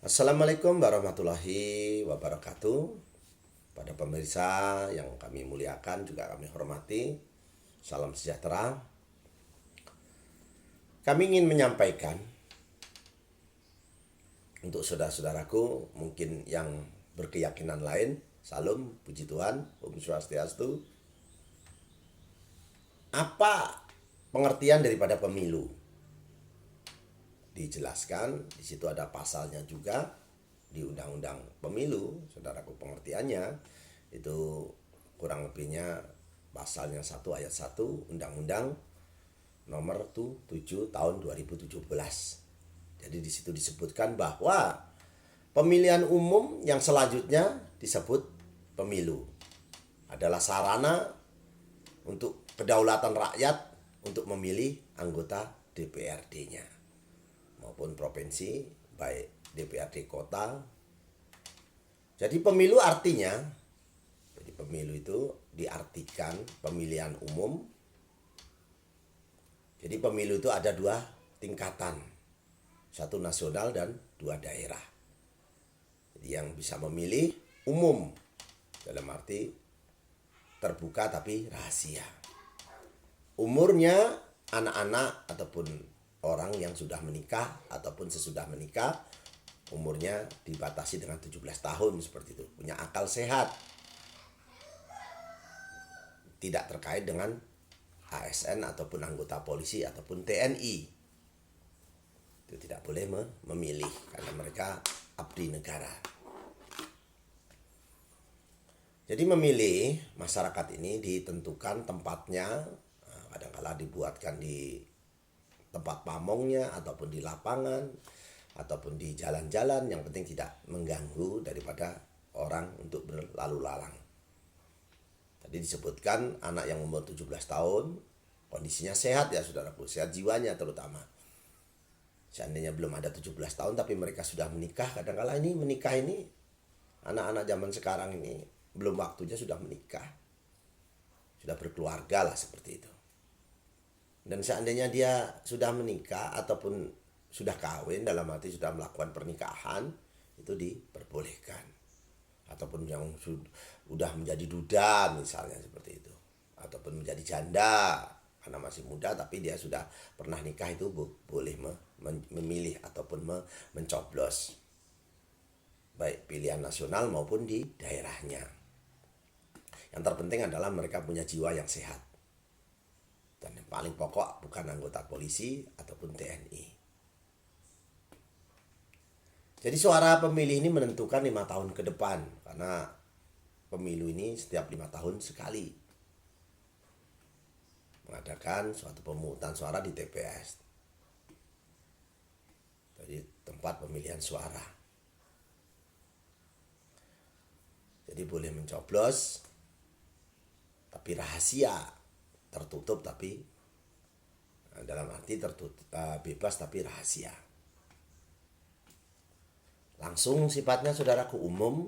Assalamualaikum warahmatullahi wabarakatuh. Pada pemirsa yang kami muliakan juga kami hormati, salam sejahtera. Kami ingin menyampaikan untuk saudara-saudaraku mungkin yang berkeyakinan lain, salam, puji Tuhan, Om Swastiastu. Apa pengertian daripada pemilu? Dijelaskan, di situ ada pasalnya juga di Undang-Undang Pemilu, saudaraku, pengertiannya itu kurang lebihnya pasalnya 1 ayat 1 Undang-Undang nomor 7 tahun 2017. Jadi di situ disebutkan bahwa pemilihan umum yang selanjutnya disebut pemilu adalah sarana untuk kedaulatan rakyat untuk memilih anggota DPRD-nya maupun provinsi, baik DPRD kota. Jadi pemilu artinya, jadi pemilu itu diartikan pemilihan umum. Jadi pemilu itu ada 2 tingkatan, 1 nasional dan 2 daerah. Jadi yang bisa memilih umum dalam arti terbuka tapi rahasia. Umurnya anak-anak ataupun orang yang sudah menikah ataupun sesudah menikah, umurnya dibatasi dengan 17 tahun seperti itu, punya akal sehat, tidak terkait dengan ASN ataupun anggota polisi ataupun TNI. Itu tidak boleh memilih karena mereka abdi negara. Jadi memilih masyarakat ini ditentukan tempatnya, kadang-kala dibuatkan di tempat pamongnya ataupun di lapangan ataupun di jalan-jalan, yang penting tidak mengganggu daripada orang untuk berlalu lalang. Tadi disebutkan anak yang umur 17 tahun kondisinya sehat ya saudaraku, sehat jiwanya terutama. Seandainya belum ada 17 tahun tapi mereka sudah menikah, kadang-kala ini menikah ini anak-anak zaman sekarang ini belum waktunya sudah menikah, sudah berkeluarga lah seperti itu. Dan seandainya dia sudah menikah ataupun sudah kawin, dalam arti sudah melakukan pernikahan, itu diperbolehkan. Ataupun yang sudah menjadi duda misalnya seperti itu, ataupun menjadi janda karena masih muda tapi dia sudah pernah nikah, itu boleh memilih ataupun mencoblos, baik pilihan nasional maupun di daerahnya. Yang terpenting adalah mereka punya jiwa yang sehat. Dan yang paling pokok bukan anggota polisi ataupun TNI. Jadi suara pemilih ini menentukan 5 tahun ke depan, karena pemilu ini setiap 5 tahun sekali mengadakan suatu pemungutan suara di TPS. Jadi tempat pemilihan suara. Jadi boleh mencoblos tapi rahasia, tertutup tapi dalam arti tertutup, bebas tapi rahasia. Langsung sifatnya saudaraku umum.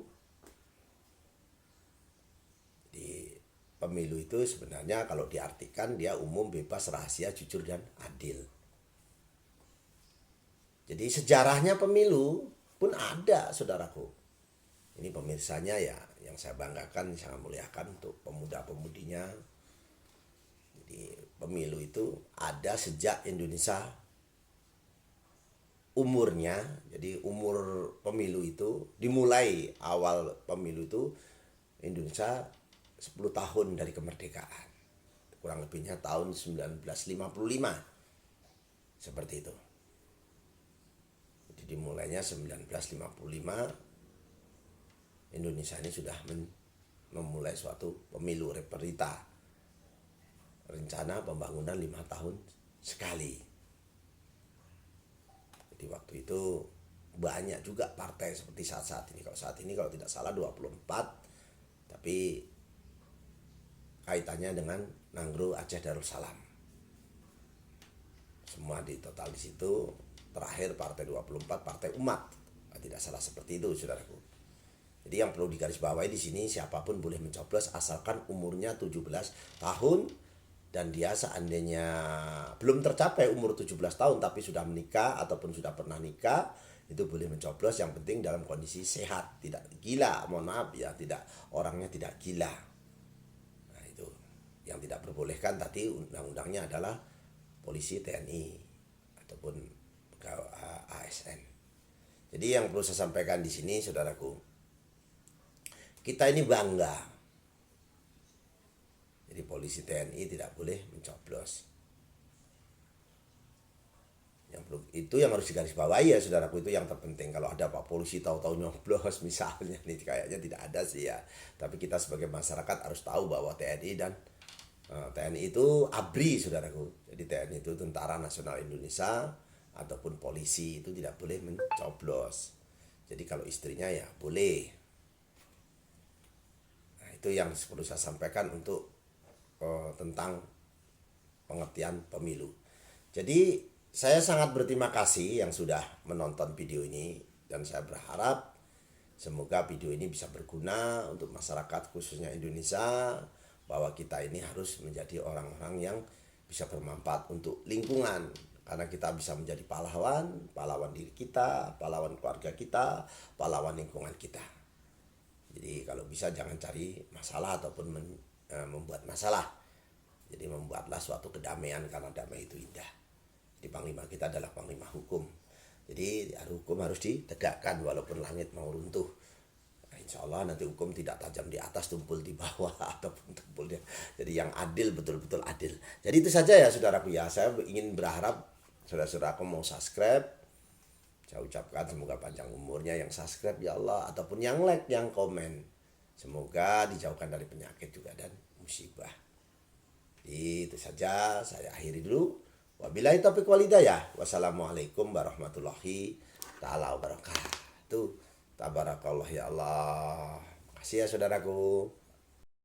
Di pemilu itu sebenarnya kalau diartikan dia umum, bebas, rahasia, jujur dan adil. Jadi sejarahnya pemilu pun ada saudaraku. Ini pemirsanya ya yang saya banggakan, sangat muliakan untuk pemuda-pemudinya. Pemilu itu ada sejak Indonesia umurnya. Jadi umur pemilu itu dimulai, awal pemilu itu Indonesia 10 tahun dari kemerdekaan, kurang lebihnya tahun 1955 seperti itu. Jadi dimulainya 1955, Indonesia ini sudah memulai suatu pemilu reperita, rencana pembangunan 5 tahun sekali. Jadi waktu itu banyak juga partai seperti saat ini. Kalau saat ini kalau tidak salah 24, tapi kaitannya dengan Nangro Aceh Darussalam. Semua di total di situ, terakhir partai 24 partai umat. Tidak salah seperti itu saudaraku. Jadi yang perlu digarisbawahi di sini, siapapun boleh mencoblos asalkan umurnya 17 tahun. Dan dia seandainya belum tercapai umur 17 tahun tapi sudah menikah ataupun sudah pernah nikah, itu boleh mencoblos, yang penting dalam kondisi sehat, tidak gila, mohon maaf ya, tidak, orangnya tidak gila. Nah itu yang tidak diperbolehkan tadi undang-undangnya adalah polisi, TNI ataupun ASN. Jadi yang perlu saya sampaikan di sini saudaraku, kita ini bangga. Jadi polisi, TNI tidak boleh mencoblos. Itu yang harus digarisbawahi ya saudaraku, itu yang terpenting. Kalau ada Pak Polisi tahu-tahu nyoblos misalnya, nih kayaknya tidak ada sih ya. Tapi kita sebagai masyarakat harus tahu bahwa TNI dan TNI itu ABRI saudaraku. Jadi TNI itu Tentara Nasional Indonesia ataupun polisi itu tidak boleh mencoblos. Jadi kalau istrinya ya boleh. Nah itu yang perlu saya sampaikan untuk tentang pengertian pemilu. Jadi saya sangat berterima kasih yang sudah menonton video ini, dan saya berharap semoga video ini bisa berguna untuk masyarakat khususnya Indonesia, bahwa kita ini harus menjadi orang-orang yang bisa bermanfaat untuk lingkungan, karena kita bisa menjadi pahlawan diri kita, pahlawan keluarga kita, pahlawan lingkungan kita. Jadi kalau bisa jangan cari masalah ataupun membuat masalah. Jadi membuatlah suatu kedamaian, karena damai itu indah. Di panglima kita adalah panglima hukum. Jadi hukum harus ditegakkan walaupun langit mau runtuh. Nah, insya Allah nanti hukum tidak tajam di atas, tumpul di bawah ataupun tumpul di. Jadi yang adil, betul-betul adil. Jadi itu saja ya saudaraku ya. Saya ingin berharap saudara-saudaraku mau subscribe. Saya ucapkan semoga panjang umurnya yang subscribe ya Allah, ataupun yang like, yang komen. Semoga dijauhkan dari penyakit juga dan musibah. Itu saja, saya akhiri dulu. Wabillahi taufiq wal hidayah. Wassalamualaikum warahmatullahi taala wabarakatuh. Tabarakallah ya Allah. Makasih ya saudaraku.